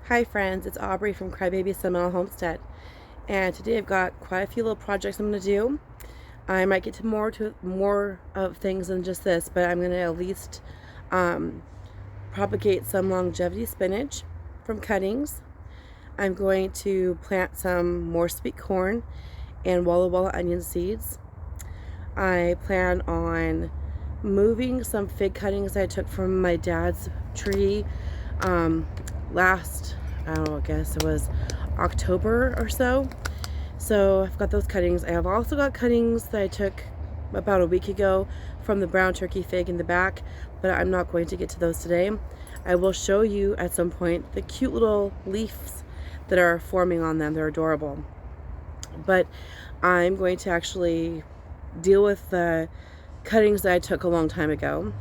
Hi friends, it's Aubrey from Crybaby Sentimental Homestead, and today I've got quite a few little projects I'm going to do. I might get to more of things than just this, but I'm going to at least propagate some longevity spinach from cuttings. I'm going to plant some more sweet corn and Walla Walla onion seeds. I plan on moving some fig cuttings I took from my dad's tree last, I don't know, I guess it was October or so. So I've got those cuttings. I have also got cuttings that I took about a week ago from the brown turkey fig in the back, but I'm not going to get to those today. I will show you at some point the cute little leaves that are forming on them. They're adorable. But I'm going to actually deal with the cuttings that I took a long time ago,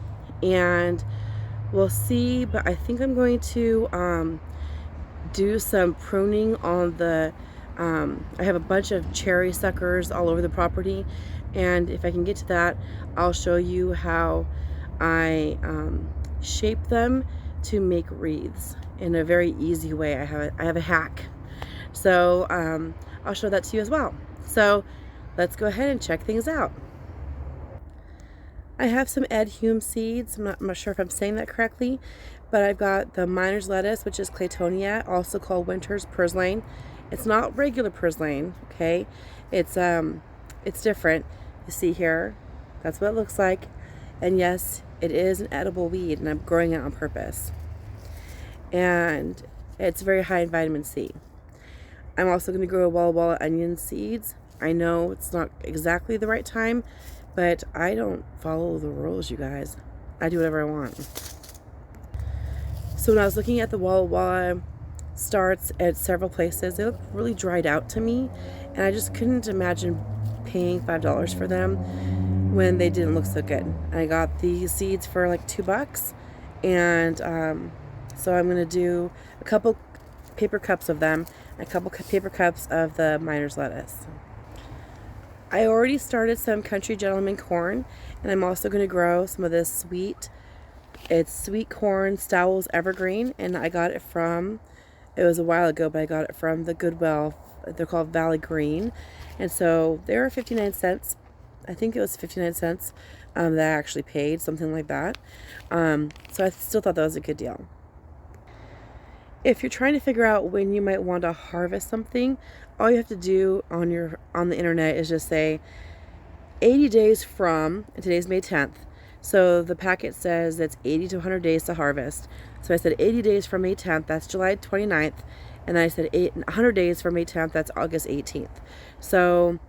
and we'll see. But I think I'm going to do some pruning on the I have a bunch of cherry suckers all over the property, and if I can get to that, I'll show you how I shape them to make wreaths in a very easy way. I have a hack, so I'll show that to you as well. So let's go ahead and check things out. I have some Ed Hume seeds. I'm not sure if I'm saying that correctly, but I've got the miner's lettuce, which is Claytonia, also called winter's purslane. It's not regular purslane, okay? It's different. You see here, that's what it looks like. And yes, it is an edible weed, and I'm growing it on purpose. And it's very high in vitamin C. I'm also going to grow Walla Walla onion seeds. I know it's not exactly the right time, but I don't follow the rules, you guys. I do whatever I want. So when I was looking at the Walla Walla starts at several places, they look really dried out to me, and I just couldn't imagine paying $5 for them when they didn't look so good. I got these seeds for like $2, and so I'm going to do a couple paper cups of them, and a couple paper cups of the miner's lettuce. I already started some country gentleman corn, and I'm also going to grow some of this it's sweet corn Stowell's Evergreen, and I got it from, it was a while ago, but I got it from the Goodwill. They're called Valley Green, and so they were 59 cents. I think it was 59 cents that I actually paid, something like that. So I still thought that was a good deal. If you're trying to figure out when you might want to harvest something, all you have to do on the internet is just say 80 days from, and today's May 10th. So the packet says it's 80 to 100 days to harvest. So I said 80 days from May 10th, that's July 29th. And then I said 100 days from May 10th, that's August 18th. So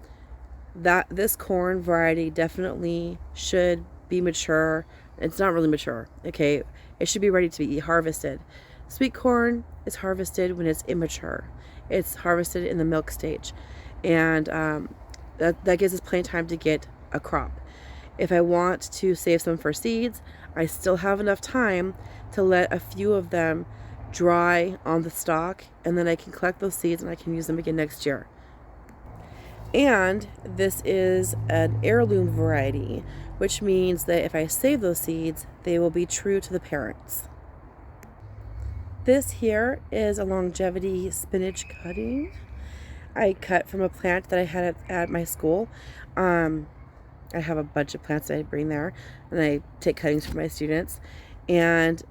this corn variety definitely should be mature. It's not really mature, okay? It should be ready to be harvested. Sweet corn is harvested when it's immature. It's harvested in the milk stage, and that gives us plenty of time to get a crop. If I want to save some for seeds, I still have enough time to let a few of them dry on the stalk, and then I can collect those seeds and I can use them again next year. And this is an heirloom variety, which means that if I save those seeds, they will be true to the parents. This here is a longevity spinach cutting. I cut from a plant that I had at my school. I have a bunch of plants that I bring there, and I take cuttings from my students. And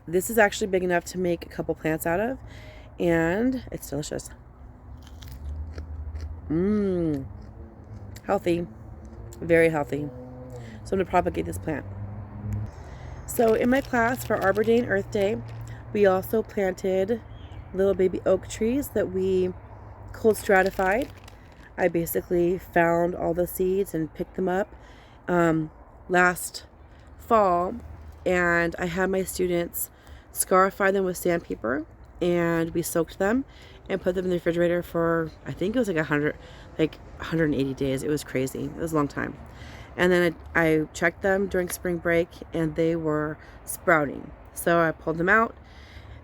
this is actually big enough to make a couple plants out of, and it's delicious. Healthy, very healthy. So I'm going to propagate this plant. So in my class for Arbor Day and Earth Day, we also planted little baby oak trees that we cold stratified. I basically found all the seeds and picked them up last fall, and I had my students scarify them with sandpaper, and we soaked them and put them in the refrigerator for, I think it was like 180 days. It was crazy. It was a long time. And then I checked them during spring break, and they were sprouting. So I pulled them out,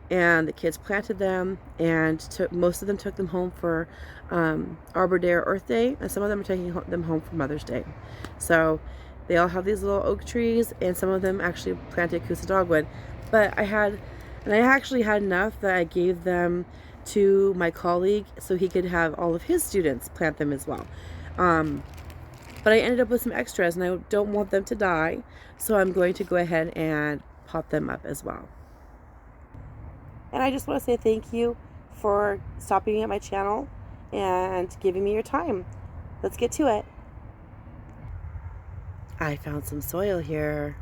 and the kids planted them, and most of them took them home for Arbor Day or Earth Day, and some of them are taking them home for Mother's Day. So they all have these little oak trees, and some of them actually planted Coosa dogwood. But I had And I actually had enough that I gave them to my colleague so he could have all of his students plant them as well. But I ended up with some extras and I don't want them to die, so I'm going to go ahead and pot them up as well. And I just want to say thank you for stopping at my channel and giving me your time. Let's get to it. I found some soil here.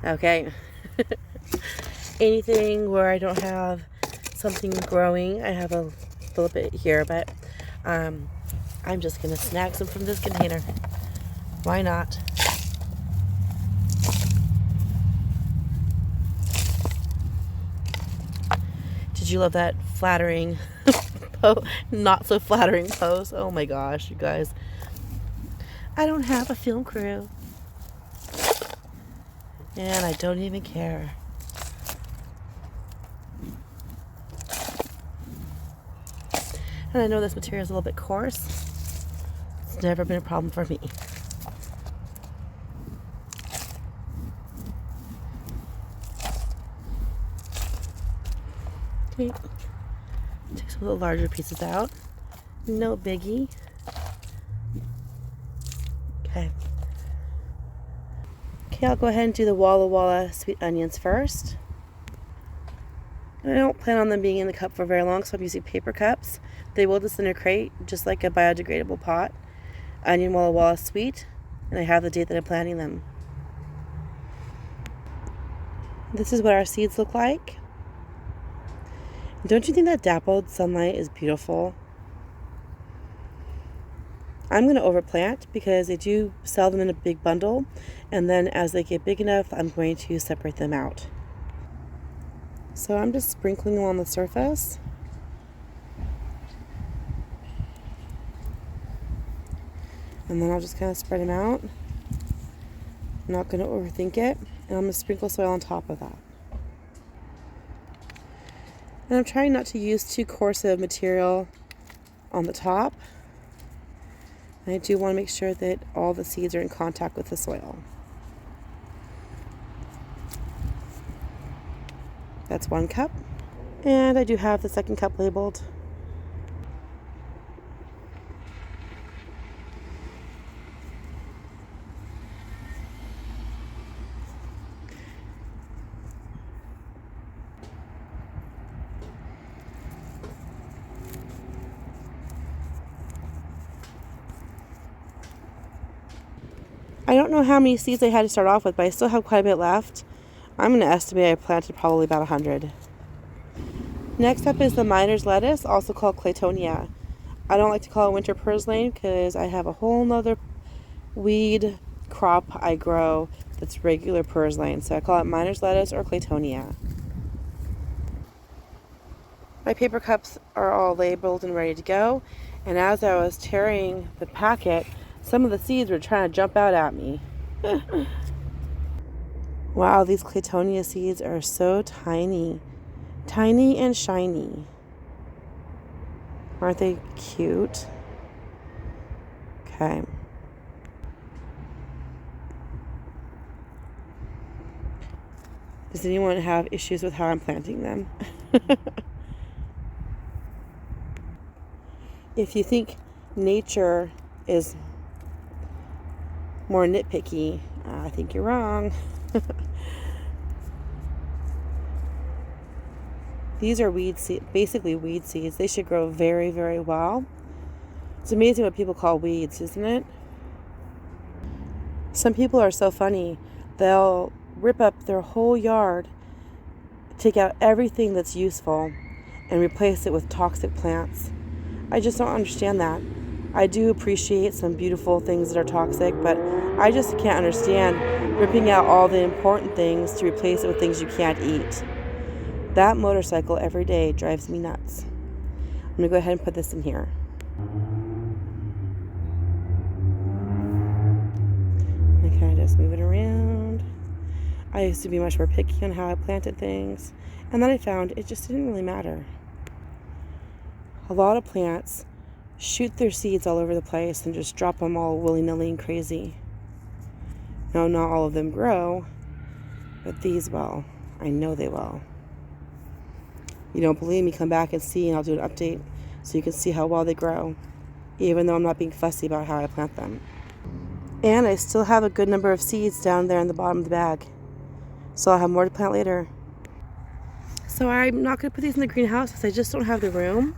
Okay. Anything where I don't have something growing, I have a little bit here, but I'm just going to snag some from this container. Why not? Did you love that flattering, not so flattering pose? Oh my gosh, you guys. I don't have a film crew. And I don't even care. And I know this material is a little bit coarse. It's never been a problem for me. Okay. Take some of the larger pieces out. No biggie. Okay. Okay, I'll go ahead and do the Walla Walla sweet onions first. And I don't plan on them being in the cup for very long, so I'm using paper cups. They will disintegrate just like a biodegradable pot. Onion Walla Walla sweet, and I have the date that I'm planting them. This is what our seeds look like. Don't you think that dappled sunlight is beautiful? I'm going to overplant because they do sell them in a big bundle, and then as they get big enough, I'm going to separate them out. So I'm just sprinkling along the surface. And then I'll just kind of spread them out. I'm not going to overthink it, and I'm going to sprinkle soil on top of that. And I'm trying not to use too coarse of material on the top. And I do want to make sure that all the seeds are in contact with the soil. That's 1 cup. And I do have the second cup labeled. I don't know how many seeds I had to start off with, but I still have quite a bit left. I'm going to estimate I planted probably about 100. Next up is the miner's lettuce, also called Claytonia. I don't like to call it winter purslane because I have a whole nother weed crop I grow that's regular purslane. So I call it miner's lettuce or Claytonia. My paper cups are all labeled and ready to go. And as I was tearing the packet, some of the seeds were trying to jump out at me. Wow, these Claytonia seeds are so tiny. Tiny and shiny. Aren't they cute? Okay. Does anyone have issues with how I'm planting them? If you think nature is more nitpicky, I think you're wrong. These are basically weed seeds. They should grow very, very well. It's amazing what people call weeds, isn't it? Some people are so funny. They'll rip up their whole yard, take out everything that's useful, and replace it with toxic plants. I just don't understand that. I do appreciate some beautiful things that are toxic, but I just can't understand ripping out all the important things to replace it with things you can't eat. That motorcycle every day drives me nuts. I'm going to go ahead and put this in here. I kind of just move it around. I used to be much more picky on how I planted things, and then I found it just didn't really matter. A lot of plants shoot their seeds all over the place and just drop them all willy-nilly and crazy. Now, not all of them grow, but these will. I know they will. You don't believe me, come back and see, and I'll do an update so you can see how well they grow, even though I'm not being fussy about how I plant them. And I still have a good number of seeds down there in the bottom of the bag, so I'll have more to plant later. So I'm not going to put these in the greenhouse because I just don't have the room,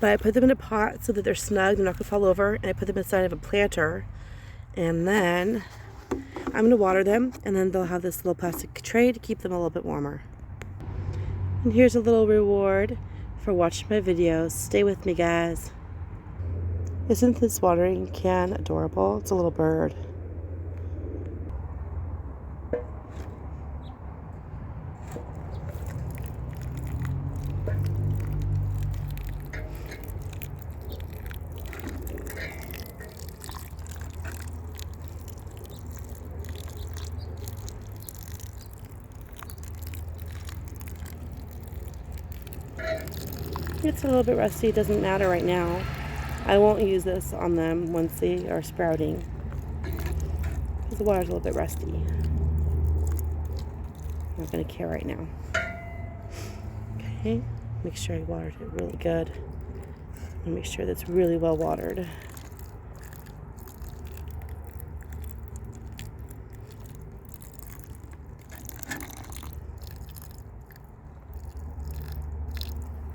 but I put them in a pot so that they're snug, they're not going to fall over, and I put them inside of a planter, and then I'm going to water them, and then they'll have this little plastic tray to keep them a little bit warmer. And here's a little reward for watching my videos. Stay with me, guys. Isn't this watering can adorable? It's a little bird. It's a little bit rusty, it doesn't matter right now. I won't use this on them once they are sprouting, because the water's a little bit rusty. I'm not going to care right now. Okay, make sure I watered it really good. And make sure that's really well watered.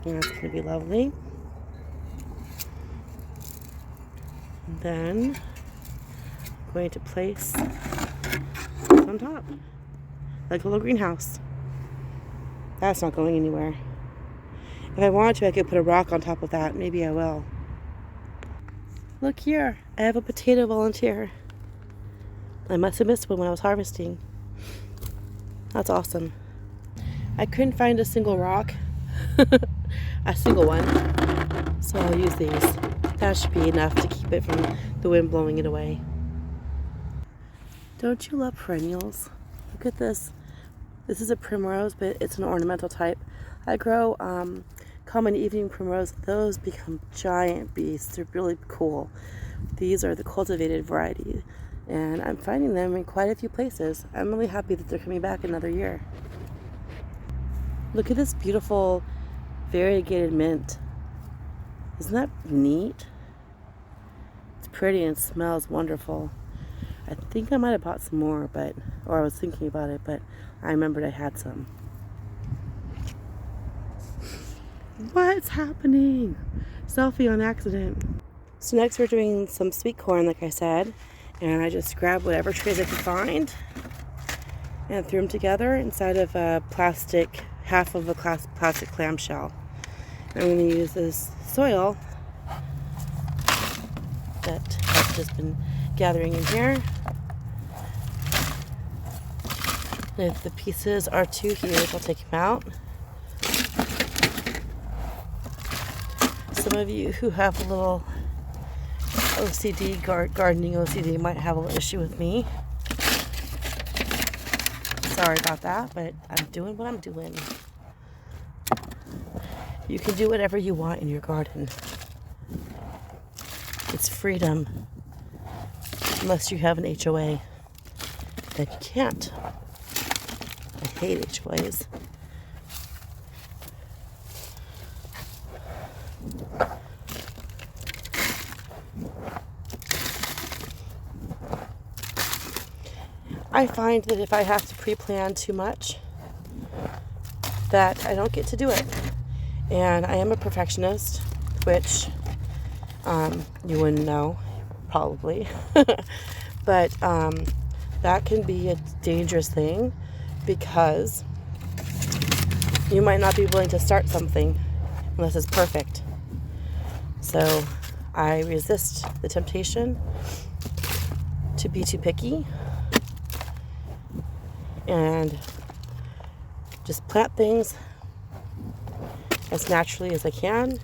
And that's going to be lovely. And then I'm going to place this on top, like a little greenhouse. That's not going anywhere. If I wanted to, I could put a rock on top of that. Maybe I will. Look here, I have a potato volunteer. I must have missed one when I was harvesting. That's awesome. I couldn't find a single rock. A single one, so I'll use these. That should be enough to keep it from the wind blowing it away. Don't you love perennials? Look at this. This is a primrose, but it's an ornamental type. I grow common evening primrose. Those become giant beasts. They're really cool. These are the cultivated variety, and I'm finding them in quite a few places. I'm really happy that they're coming back another year. Look at this beautiful variegated mint. Isn't that neat? It's pretty and smells wonderful. I think I might have bought some more, or I was thinking about it, but I remembered I had some. What's happening? Selfie on accident. So next we're doing some sweet corn, like I said, and I just grabbed whatever trays I could find and threw them together inside of a plastic, half of a plastic clamshell. I'm going to use this soil that I've just been gathering in here. And if the pieces are too huge, I'll take them out. Some of you who have a little OCD, gardening OCD, might have a little issue with me. Sorry about that, but I'm doing what I'm doing. You can do whatever you want in your garden. It's freedom. Unless you have an HOA. Then you can't. I hate HOAs. I find that if I have to pre-plan too much, that I don't get to do it. And I am a perfectionist, which you wouldn't know, probably. But that can be a dangerous thing, because you might not be willing to start something unless it's perfect. So I resist the temptation to be too picky and just plant things as naturally as I can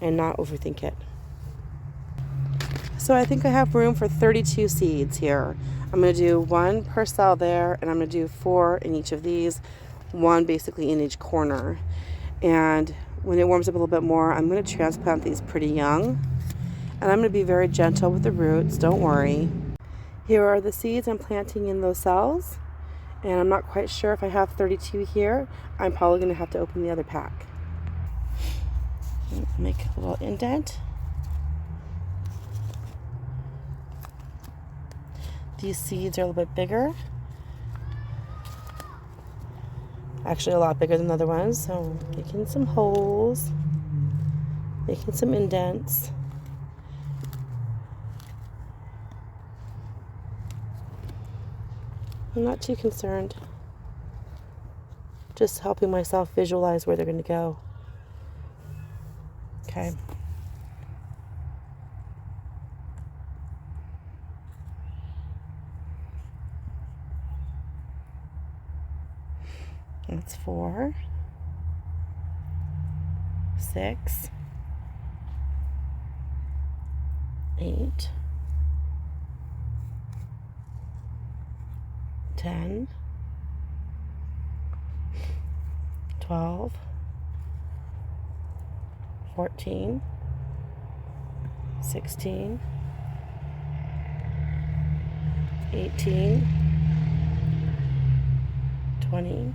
and not overthink it. So I think I have room for 32 seeds here. I'm going to do 1 per cell there, and I'm going to do 4 in each of these, 1 basically in each corner. And when it warms up a little bit more, I'm going to transplant these pretty young, and I'm going to be very gentle with the roots, don't worry. Here are the seeds I'm planting in those cells, And I'm not quite sure if I have 32 here. I'm probably going to have to open the other pack. Make a little indent. These seeds are a little bit bigger. Actually a lot bigger than the other ones. So making some holes. Making some indents. I'm not too concerned. Just helping myself visualize where they're going to go. Okay. That's 4, 6, 8, 10, 12, 14, 16, 18, 20,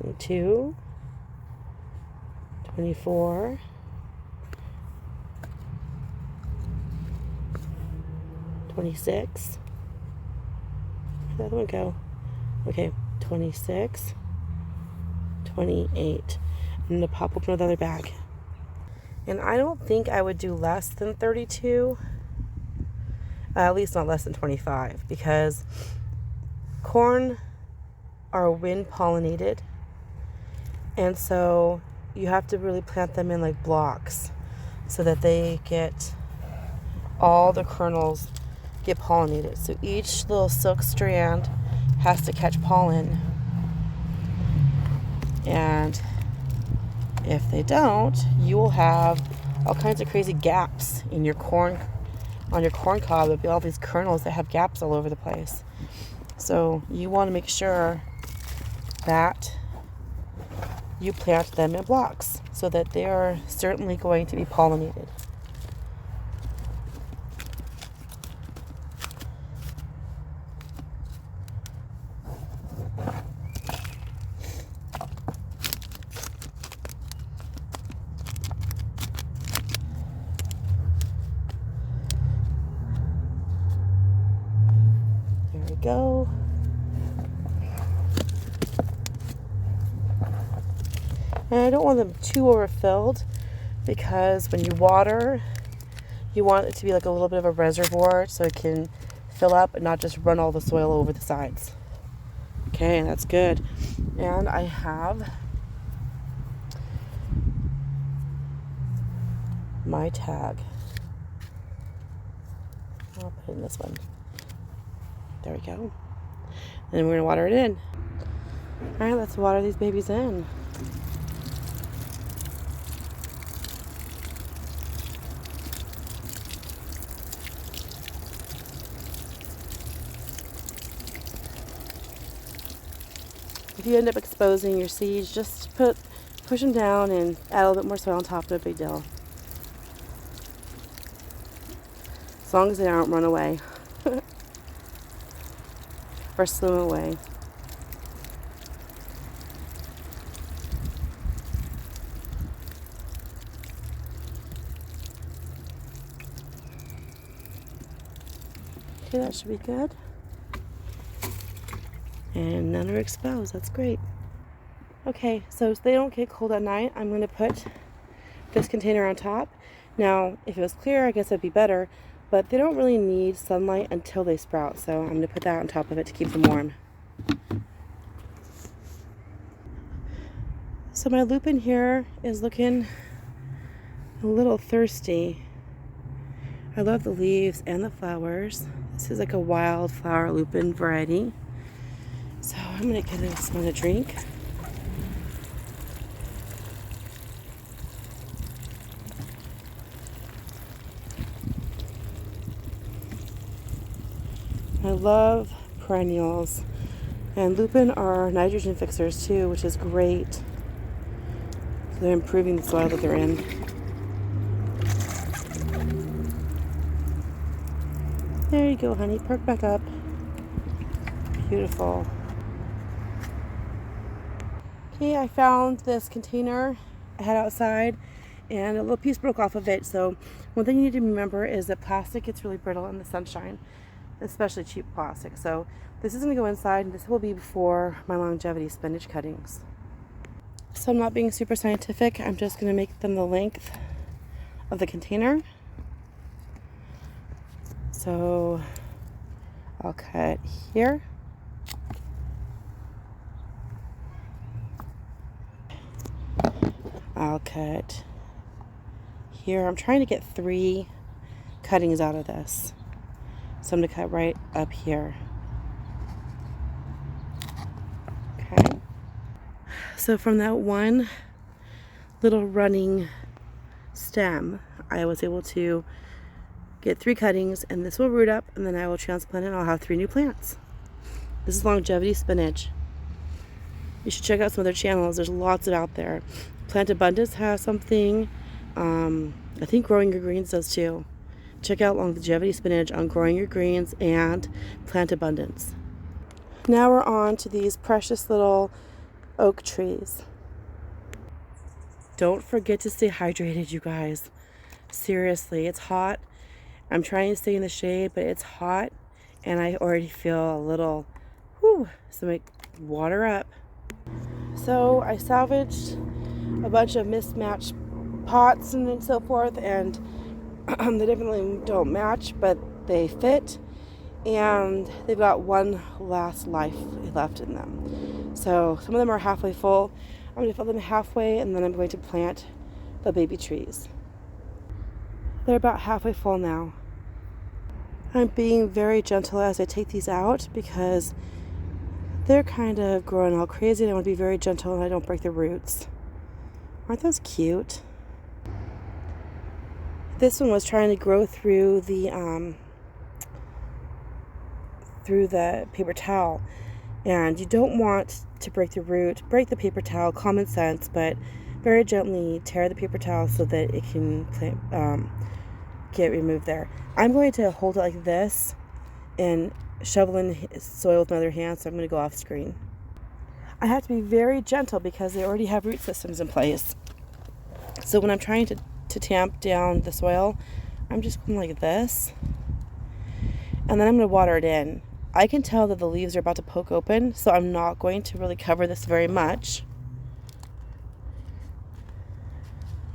22, 24, 26. Where'd the other one go? Okay, 26, 28. I'm going to pop open another bag. And I don't think I would do less than 32. At least not less than 25. Because corn are wind pollinated. And so you have to really plant them in like blocks so that they get all the kernels get pollinated. So each little silk strand has to catch pollen. And if they don't, you will have all kinds of crazy gaps in your corn, on your corn cob. There'll be all these kernels that have gaps all over the place. So you want to make sure that you plant them in blocks so that they are certainly going to be pollinated. There we go. And I don't want them too overfilled because when you water, you want it to be like a little bit of a reservoir so it can fill up and not just run all the soil over the sides. Okay, that's good. And I have my tag. I'll put in this one. There we go. And we're going to water it in. All right, let's water these babies in. If you end up exposing your seeds, just push them down and add a little bit more soil on top. No big deal. As long as they don't run away or swim away. Okay, that should be good. And none are exposed. That's great. Okay, so they don't get cold at night, I'm going to put this container on top. Now, if it was clear, I guess it'd be better, but they don't really need sunlight until they sprout, so I'm going to put that on top of it to keep them warm. So my lupin here is looking a little thirsty. I love the leaves and the flowers. This is like a wild flower lupin variety. So I'm going to give this one a drink. I love perennials. And lupin are nitrogen fixers too, which is great. So they're improving the soil that they're in. There you go, honey. Perk back up. Beautiful. Okay, I found this container I had outside and a little piece broke off of it. So one thing you need to remember is that plastic gets really brittle in the sunshine, especially cheap plastic. So this is going to go inside, and this will be for my longevity spinach cuttings. So I'm not being super scientific. I'm just going to make them the length of the container. So I'll cut here. I'll cut here. I'm trying to get 3 cuttings out of this. So I'm going to cut right up here. Okay. So from that one little running stem, I was able to get 3 cuttings, and this will root up, and then I will transplant it and I'll have 3 new plants. This is longevity spinach. You should check out some other channels. There's lots of out there. Plant Abundance has something. I think Growing Your Greens does too. Check out longevity spinach on Growing Your Greens and Plant Abundance. Now we're on to these precious little oak trees. Don't forget to stay hydrated, you guys. Seriously, it's hot. I'm trying to stay in the shade, but it's hot, and I already feel a little, so make water up. So I salvaged a bunch of mismatched pots and so forth, and they definitely don't match, but they fit, and they've got one last life left in them. So some of them are halfway full. I'm going to fill them halfway, and then I'm going to plant the baby trees. They're about halfway full now. I'm being very gentle as I take these out because they're kind of growing all crazy, and I want to be very gentle and I don't break the roots. Aren't those cute? This one was trying to grow through the paper towel, and you don't want to break the root. Break the paper towel, common sense, but very gently tear the paper towel so that it can get removed there. I'm going to hold it like this and shovel in soil with my other hand, so I'm going to go off screen. I have to be very gentle because they already have root systems in place. So when I'm trying to tamp down the soil, I'm just going like this, and then I'm going to water it in. I can tell that the leaves are about to poke open, so I'm not going to really cover this very much.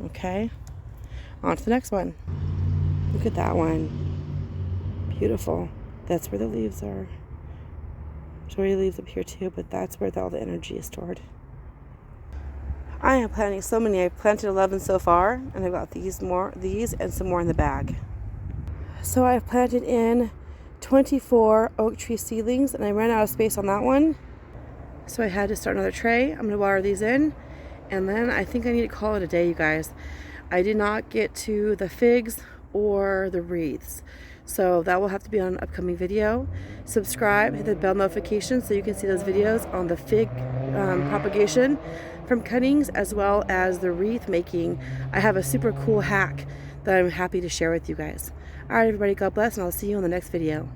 Okay, on to the next one. Look at that one. Beautiful. That's where the leaves are. There's already leaves up here too, but that's where all the energy is stored. I am planting so many. I've planted 11 so far, and I've got these and some more in the bag. So I've planted in 24 oak tree seedlings, and I ran out of space on that one. So I had to start another tray. I'm going to water these in, and then I think I need to call it a day, you guys. I did not get to the figs or the wreaths, so that will have to be on an upcoming video. Subscribe, hit the bell notification so you can see those videos on the fig propagation from cuttings, as well as the wreath making. I have a super cool hack that I'm happy to share with you guys. All right, everybody, God bless, and I'll see you in the next video.